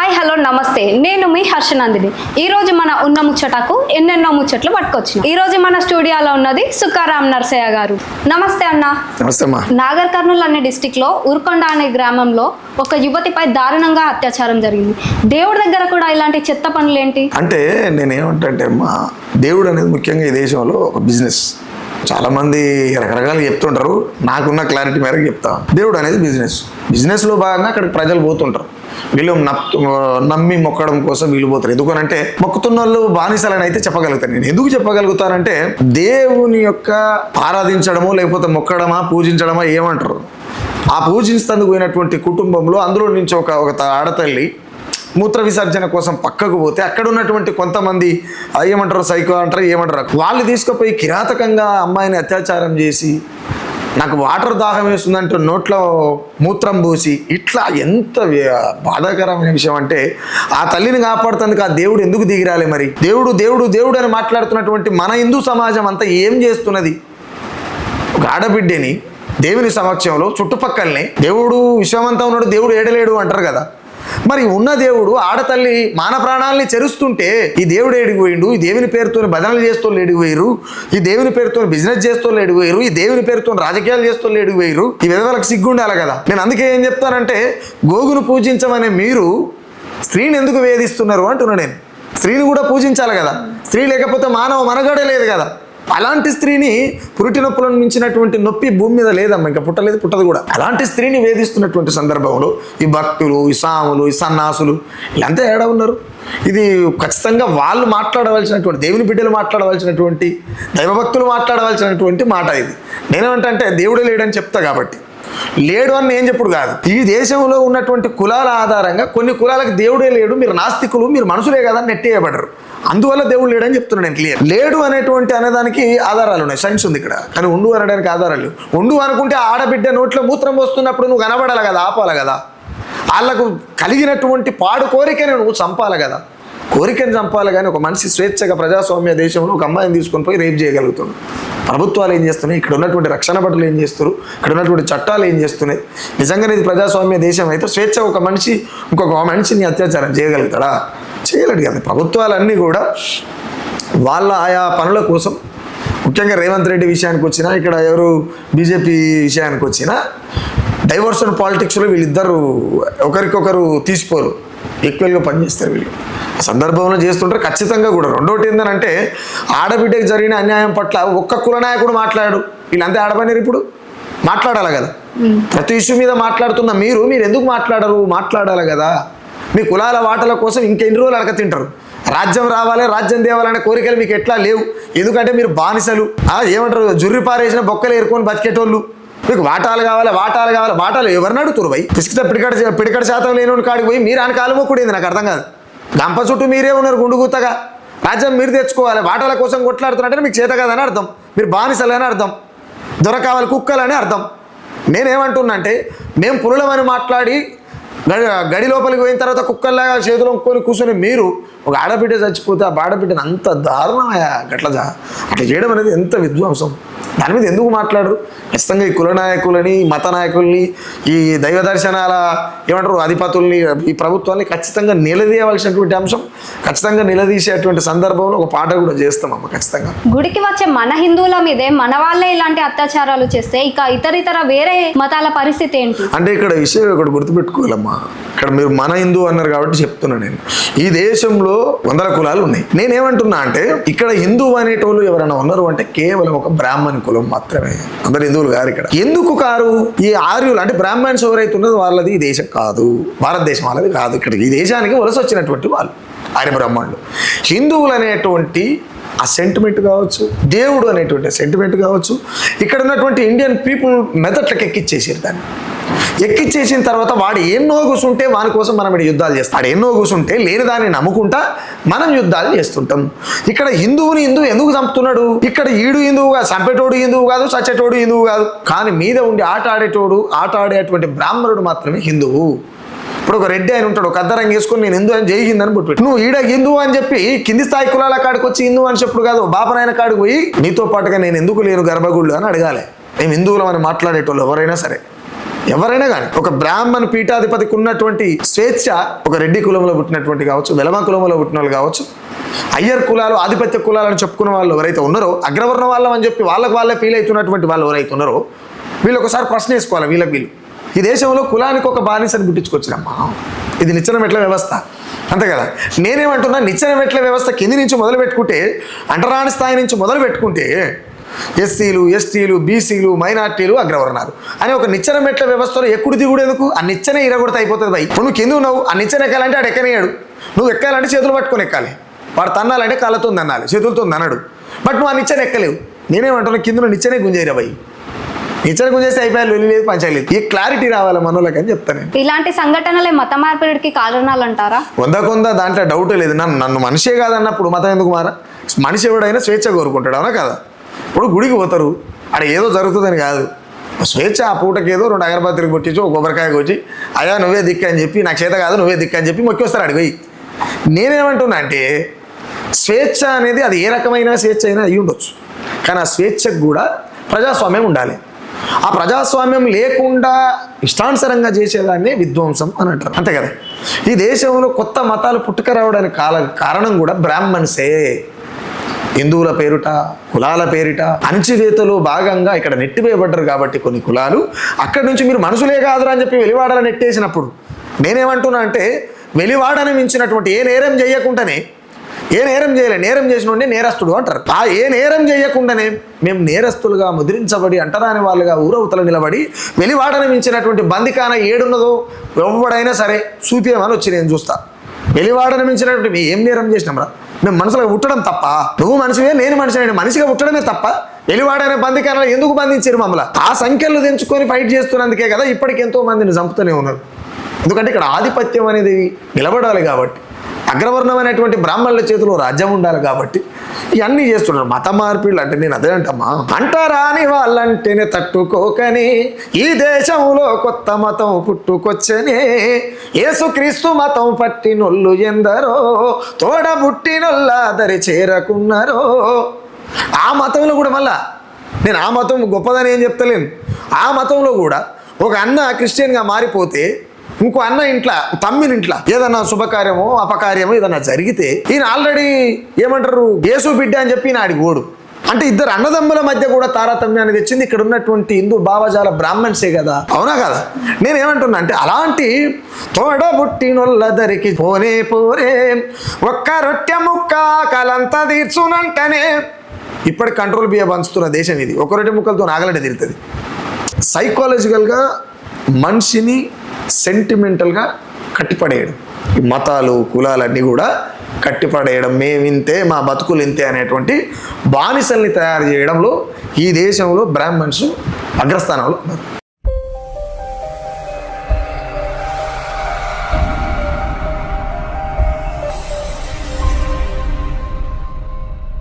Hi hello నమస్తే, నేను మీ హర్షనందిని. ఈ రోజు మన ఉన్న ముచ్చటకు ఎన్నెన్నో ముచ్చట్లు పట్టుకొచ్చిన. ఈ రోజు మన స్టూడియోలో ఉన్నది సుకారాం నర్సయ్య గారు. నమస్తే అన్న. నమస్తే అమ్మా. నాగర్ కర్నూల్ అనే డిస్టిక్ లో ఉర్కొండ అనే గ్రామంలో ఒక యువతిపై దారుణంగా అత్యాచారం జరిగింది. దేవుడి దగ్గర కూడా ఇలాంటి చెత్త పనులు ఏంటి అంటే నేనేమంటే అమ్మా, దేవుడు అనేది ముఖ్యంగా ఈ దేశంలో ఒక బిజినెస్. చాలా మంది రకరకాలు చెప్తుంటారు, నాకున్న క్లారిటీ మేరకు చెప్తా. దేవుడు అనేది బిజినెస్లో భాగంగా అక్కడికి ప్రజలు పోతుంటారు. వీళ్ళు నమ్మి మొక్కడం కోసం వీళ్ళు పోతారు. ఎందుకనంటే మొక్కుతున్న వాళ్ళు బానిసలని అయితే చెప్పగలుగుతాను. నేను ఎందుకు చెప్పగలుగుతానంటే, దేవుని యొక్క ఆరాధించడమో లేకపోతే మొక్కడమా పూజించడమా ఏమంటారు, ఆ పూజించేందుకు పోయినటువంటి కుటుంబంలో అందులో నుంచి ఒక ఆడతల్లి మూత్ర విసర్జన కోసం పక్కకు పోతే అక్కడ ఉన్నటువంటి కొంతమంది ఏమంటారు, సైకో అంటారు, ఏమంటారు, వాళ్ళు తీసుకుపోయి కిరాతకంగా అమ్మాయిని అత్యాచారం చేసి నాకు వాటర్ దాహం వేస్తుందంటూ నోట్లో మూత్రం పోసి ఇట్లా ఎంత బాధాకరమైన విషయం అంటే, ఆ తల్లిని కాపాడుతందుకు ఆ దేవుడు ఎందుకు దిగిరాలి? మరి దేవుడు దేవుడు దేవుడు అని మాట్లాడుతున్నటువంటి మన హిందూ సమాజం అంతా ఏం చేస్తున్నది? ఒక ఆడబిడ్డని దేవుని సమక్షంలో చుట్టుపక్కలనే దేవుడు విశ్వమంతా ఉన్నాడు, దేవుడు ఏడలేడు అంటారు కదా. మరి ఉన్న దేవుడు ఆడతల్లి మాన ప్రాణాలని చెరుస్తుంటే ఈ దేవుడు ఏడిగిపోయిండు, ఈ దేవుని పేరుతో భజనలు చేస్తూ ఏడిగిపోయారు, ఈ దేవుని పేరుతో బిజినెస్ చేస్తూ ఏడిగిపోయారు, ఈ దేవుని పేరుతో రాజకీయాలు చేస్తూ ఏడిగిపోయారు. ఈ విధవలకు సిగ్గుండాలి కదా. నేను అందుకే ఏం చెప్తానంటే, గోగును పూజించమనే మీరు స్త్రీని ఎందుకు వేధిస్తున్నారు అంటున్నా. నేను స్త్రీని కూడా పూజించాలి కదా. స్త్రీ లేకపోతే మానవ మనగడే లేదు కదా. అలాంటి స్త్రీని పురిటి నొప్పులను మించినటువంటి నొప్పి భూమి మీద లేదమ్మా, ఇంకా పుట్టలేదు, పుట్టదు కూడా. అలాంటి స్త్రీని వేధిస్తున్నటువంటి సందర్భంలో ఈ భక్తులు, ఈ సాములు, ఈ సన్నాసులు వీళ్ళంతా ఏడ ఉన్నారు? ఇది ఖచ్చితంగా వాళ్ళు మాట్లాడవలసినటువంటి, దేవుని బిడ్డలు మాట్లాడవలసినటువంటి, దైవభక్తులు మాట్లాడవలసినటువంటి మాట ఇది. నేనేమంటే దేవుడే లేడని చెప్తా కాబట్టి. లేడు అని నేను చెప్పుడు కాదు, ఈ దేశంలో ఉన్నటువంటి కులాల ఆధారంగా కొన్ని కులాలకు దేవుడే లేడు, మీరు నాస్తికులు, మీరు మనుషులే కదా నెట్టేయబడరు, అందువల్ల దేవుడు లేడని చెప్తున్నాను నేను. క్లియర్. లేడు అనేటువంటి అనేదానికి ఆధారాలు ఉన్నాయి, సైన్స్ ఉంది ఇక్కడ, కానీ ఉండు అనడానికి ఆధారాలు. ఉండు అనుకుంటే ఆడబిడ్డ నోట్లో మూత్రం పోస్తున్నప్పుడు నువ్వు కనబడాలి కదా, ఆపాలి కదా. వాళ్ళకు కలిగినటువంటి పాడు కోరికని నువ్వు చంపాలి కదా. కోరికను చంపాలి, కానీ ఒక మనిషి స్వేచ్ఛగా ప్రజాస్వామ్య దేశంలో ఒక అమ్మాయిని తీసుకొని పోయి రేప్ చేయగలుగుతుంది. ప్రభుత్వాలు ఏం చేస్తున్నాయి, ఇక్కడ ఉన్నటువంటి రక్షణ భటులు ఏం చేస్తారు, ఇక్కడ ఉన్నటువంటి చట్టాలు ఏం చేస్తున్నాయి? నిజంగానే ఇది ప్రజాస్వామ్య దేశం అయితే స్వేచ్ఛ ఒక మనిషి ఇంకొక మనిషిని అత్యాచారం చేయగలుగుతాడా? చేయలేడు కదా. ప్రభుత్వాలన్నీ కూడా వాళ్ళ ఆయా పనుల కోసం, ముఖ్యంగా రేవంత్ రెడ్డి విషయానికి వచ్చినా, ఇక్కడ ఎవరు బీజేపీ విషయానికి వచ్చినా, డైవర్షన్ పాలిటిక్స్లో వీళ్ళిద్దరు ఒకరికొకరు తీసిపోరు, ఈక్వల్గా పనిచేస్తారు వీళ్ళు. ఆ సందర్భంలో చేస్తుంటారు ఖచ్చితంగా కూడా. రెండోటి ఏంటంటే, ఆడబిడ్డకి జరిగిన అన్యాయం పట్ల ఒక్క కుల నాయకుడు మాట్లాడు, వీళ్ళంతా ఆడపనిరు. ఇప్పుడు మాట్లాడాలి కదా. ప్రతి ఇష్యూ మీద మాట్లాడుతున్న మీరు ఎందుకు మాట్లాడరు? మాట్లాడాలి కదా. మీ కులాల వాటల కోసం ఇంకెన్ని రోజులు అడగ తింటారు? రాజ్యం రావాలి, రాజ్యం తేవాలనే కోరికలు మీకు ఎట్లా లేవు? ఎందుకంటే మీరు బానిసలు, ఏమంటారు, జుర్రి పారేసిన బొక్కలు ఏరుకొని బతికేటోళ్ళు. మీకు వాటాలు కావాలి, వాటాలు కావాలి. వాటాలు ఎవరిని అడుగుతారు? పోయి పిసికితే పిడికడ శాతం లేని కాడికి పోయి మీరు ఆయన కాలు మొక్కుడేది నాకు అర్థం కాదు. గంప చుట్టూ మీరే ఉన్నారు గుండుగుత్తగా. రాజ్యం మీరు తెచ్చుకోవాలి, వాటాల కోసం కొట్లాడుతున్నట్టే మీకు చేత కాదని అర్థం, మీరు బానిసలని అర్థం, దొరకావాలి కుక్కలని అర్థం. నేనేమంటున్నా అంటే, మేము పురులమని మాట్లాడి గడి లోపలికి పోయిన తర్వాత కుక్కల్లాగా చేతులు ఒక్కొని కూర్చొని మీరు ఒక ఆడబిడ్డ చచ్చిపోతే ఆ ఆడబిడ్డను అంత దారుణమయ్యా అట్లా చేయడం అనేది ఎంత విధ్వంసం. దాని మీద ఎందుకు మాట్లాడరు? ఖచ్చితంగా ఈ కుల నాయకులని, మత నాయకుల్ని, ఈ దైవ దర్శనాల ఏమంటారు అధిపతుల్ని, ఈ ప్రభుత్వాన్ని ఖచ్చితంగా నిలదీయవలసినటువంటి అంశం. ఖచ్చితంగా నిలదీసేటువంటి సందర్భంలో ఒక పాట కూడా చేస్తామమ్మ. ఖచ్చితంగా గుడికి వచ్చే మన హిందువుల మీదే మన వాళ్ళే ఇలాంటి అత్యాచారాలు చేస్తే ఇక ఇతర వేరే మతాల పరిస్థితి ఏంటి? అంటే ఇక్కడ విషయం ఒకటి గుర్తుపెట్టుకోవాలమ్మా. ఇక్కడ మీరు మన హిందూ అన్నారు కాబట్టి చెప్తున్నా నేను. ఈ దేశంలో వందల కులాలు ఉన్నాయి. నేనేమంటున్నా అంటే, ఇక్కడ హిందూ అనేటోళ్ళు ఎవరైనా ఉన్నారు అంటే కేవలం ఒక బ్రాహ్మణ కులం మాత్రమే. అందరు హిందువులు గారు. ఇక్కడ ఎందుకు కారు? ఈ ఆర్యులు అంటే బ్రాహ్మణ్స్ ఎవరైతే ఉన్నదో వాళ్ళది ఈ దేశం కాదు, భారతదేశం వాళ్ళది కాదు. ఇక్కడ ఈ దేశానికి వలస వచ్చినటువంటి వాళ్ళు ఆర్య బ్రాహ్మణులు. హిందువులు అనేటువంటి ఆ సెంటిమెంట్ కావచ్చు, దేవుడు అనేటువంటి సెంటిమెంట్ కావచ్చు, ఇక్కడ ఉన్నటువంటి ఇండియన్ పీపుల్ మెథడ్లకు ఎక్కిచ్చేసారు. దాన్ని ఎక్కిచ్చేసిన తర్వాత వాడు ఎన్నో కూర్చుంటే వాని కోసం మనం ఇక్కడ యుద్ధాలు చేస్తాం. వాడు ఎన్నో కూర్చుంటే లేని దాన్ని నమ్ముకుంటా మనం యుద్ధాలు చేస్తుంటాం. ఇక్కడ హిందువుని ఎందుకు చంపుతున్నాడు? ఇక్కడ ఈడు హిందువుగా, చంపేటోడు హిందువు కాదు, చచ్చేటోడు హిందువు కాదు, కానీ మీద ఉండి ఆట ఆడేటువంటి బ్రాహ్మణుడు మాత్రమే హిందువు. ఇప్పుడు ఒక రెడ్డి ఆయన ఉంటాడు, ఒక అద్దరంగా వేసుకొని నేను హిందూ అని జై హిందూ అని పుట్టు. నువ్వు ఈడ హిందూ అని చెప్పి కింది స్థాయి కులాల కాడికి వచ్చి హిందూ అని చెప్పుడు కాదు, బాపనాయన కాడికి పోయి నీతో పాటుగా నేను ఎందుకు లేను గర్భగుళ్ళు అని అడగాలి. మేము హిందువులం అని మాట్లాడేటోళ్ళు ఎవరైనా సరే. ఎవరైనా కానీ ఒక బ్రాహ్మణ పీఠాధిపతికి ఉన్నటువంటి స్వేచ్ఛ ఒక రెడ్డి కులంలో పుట్టినటువంటి కావచ్చు, వెలమ కులంలో పుట్టిన వాళ్ళు కావచ్చు, అయ్యర్ కులాలు, ఆధిపత్య కులాలని చెప్పుకున్న వాళ్ళు ఎవరైతే ఉన్నారో, అగ్రవర్ణ వాళ్ళం అని చెప్పి వాళ్ళే ఫీల్ అవుతున్నటువంటి వాళ్ళు ఎవరైతే ఉన్నారో, వీళ్ళు ఒకసారి ప్రశ్న వేసుకోవాలి. వీళ్ళు ఈ దేశంలో కులానికి ఒక బానిసని పుట్టించుకొచ్చినమ్మా. ఇది నిచ్చెన మెట్ల వ్యవస్థ, అంతే కదా. నేనేమంటున్నా, నిచ్చెన మెట్ల వ్యవస్థ కింది నుంచి మొదలు పెట్టుకుంటే, అంటరాని స్థాయి నుంచి మొదలు పెట్టుకుంటే ఎస్సీలు, ఎస్టీలు, బీసీలు, మైనార్టీలు, అగ్రవర్ణాలు అని ఒక నిచ్చెన మెట్ల వ్యవస్థలో ఎక్కుడు దిగుడు ఎందుకు? ఆ నిచ్చెన ఇరగొడితే అయిపోతుంది బై. ఇప్పుడు నువ్వు కింద ఉన్నావు, ఆ నిచ్చెన ఎక్కాలంటే ఆడు ఎక్కనేయాడు. నువ్వు ఎక్కాలంటే చేతులు పట్టుకొని ఎక్కాలి, వాడు తన్నాలంటే కాళ్ళతో అనాలి, చేతులతో అన్నాడు. బట్ నువ్వు ఆ నిచ్చెన ఎక్కలేవు. నేనేమంటున్నా, కింద నిచ్చెనే గుంజేరా బై. నిచ్చెన గుంజేస్తే అయిపోయాలి, వెళ్ళలేదు, పంచాయలేదు. ఈ క్లారిటీ రావాలి మనోళ్ళకి అని చెప్తాను. ఇలాంటి సంఘటనలే మత మార్పిడికి కారణాలు అంటారా? కొంద దాంట్లో డౌట్ లేదు. నన్ను మనిషే కాదన్నప్పుడు మతం ఎందుకు మారా? మనిషి ఎవడైనా స్వేచ్ఛ కోరుకుంటాడు, అవునా కదా. ఇప్పుడు గుడికి పోతారు, అక్కడ ఏదో జరుగుతుందని కాదు, స్వేచ్ఛ. ఆ పూటకి ఏదో 2 అగరబత్తికి కొట్టించు, ఒక కొబ్బరికాయ కొట్టి, అయ్యా నువ్వే దిక్కు అని చెప్పి, నాకు చేత కాదు నువ్వే దిక్కు అని చెప్పి మొక్కి వస్తారు అడిగి. నేనేమంటున్నా అంటే, స్వేచ్ఛ అనేది అది ఏ రకమైన స్వేచ్ఛ అయినా అయ్యి ఉండొచ్చు, కానీ ఆ స్వేచ్ఛకు కూడా ప్రజాస్వామ్యం ఉండాలి. ఆ ప్రజాస్వామ్యం లేకుండా ఇష్టానుసారంగా చేసేదాన్ని విధ్వంసం అని అంటారు, అంతే కదా. ఈ దేశంలో కొత్త మతాలు పుట్టుక రావడానికి కారణం కూడా బ్రాహ్మణ్సే. హిందువుల పేరుట, కులాల పేరిట అణచివేతలో భాగంగా ఇక్కడ నెట్టివేయబడ్డారు కాబట్టి కొన్ని కులాలు, అక్కడి నుంచి మీరు మనుషులే కాదురా అని చెప్పి వెలివాడని నెట్టేసినప్పుడు నేనేమంటున్నా అంటే, వెలివాడని మించినటువంటి ఏ నేరం చేయకుండానే, ఏ నేరం చేయలే, నేరం చేసినోడే నేరస్తుడు అంటారు. ఆ ఏ నేరం చేయకుండానే మేము నేరస్తులుగా ముద్రించబడి అంటరాని వాళ్ళుగా ఊరవతల నిలబడి వెలివాడని మించినటువంటి బందికాన ఏడున్నదో ఎవడైనా సరే చూపించమని వచ్చి నేను చూస్తా. వెలివాడని మించినటువంటి మేము ఏం నేరం చేసినాం రా? మేము మనుషులుగా పుట్టడం తప్ప, నువ్వు మనిషివే నేను మనిషిని, మనిషిగా పుట్టడమే తప్ప వెలివాడనే బందికానలో ఎందుకు బంధించారు మమ్మల్ని? ఆ సంఖ్యలు తెంచుకొని ఫైట్ చేస్తున్నందుకే కదా ఇప్పటికి ఎంతో మందిని చంపుతూనే ఉన్నారు. ఎందుకంటే ఇక్కడ ఆధిపత్యం అనేది నిలబడాలి కాబట్టి, అగ్రవర్ణం అనేటువంటి బ్రాహ్మణుల చేతిలో రాజ్యం ఉండాలి కాబట్టి ఇవన్నీ చేస్తున్నారు. మత మార్పిళ్ళు అంటే నేను అదే అంటమ్మా, అంటారాని వాళ్ళంటేనే తట్టుకోకని ఈ దేశంలో కొత్త మతం పుట్టుకొచ్చనే, యేసుక్రీస్తు మతం పట్టినొల్లు ఎందరో తోడబుట్టినొల్ల దరి చేరకున్నారో. ఆ మతంలో కూడా మళ్ళా నేను ఆ మతం గొప్పదని ఏం చెప్తలేను. ఆ మతంలో కూడా ఒక అన్న క్రిస్టియన్గా మారిపోతే ఇంకో అన్న ఇంట్లో, తమ్మిని ఇంట్లో ఏదన్నా శుభకార్యమో అపకార్యమో ఏదన్నా జరిగితే ఈయన ఆల్రెడీ ఏమంటారు యేసు బిడ్డ అని చెప్పి ఆడికి ఓడు. అంటే ఇద్దరు అన్నదమ్ముల మధ్య కూడా తారతమ్యాన్ని తెచ్చింది ఇక్కడ ఉన్నటువంటి హిందూ భావజాల బ్రాహ్మణ్సే కదా, అవునా కదా. నేనేమంటున్నా అంటే, అలాంటి తోడబుట్టినొల్లదరికి పోనే పోరే ఒక్క రొట్టె ముక్క కలంతా తీర్చునంటనే. ఇప్పటి కంట్రోల్ బియ్య పంచుతున్న దేశం ఇది. ఒక రొట్టె ముక్కలతో నాగలంటే తిరుగుతుంది. సైకాలజికల్గా మనిషిని సెంటిమెంటల్గా కట్టిపడేయడం, ఈ మతాలు కులాలన్నీ కూడా కట్టిపడేయడం, మేమింతే మా బతుకులు ఇంతే అనేటువంటి బానిసల్ని తయారు చేయడంలో ఈ దేశంలో బ్రాహ్మణ్స్ అగ్రస్థానంలో ఉన్నారు.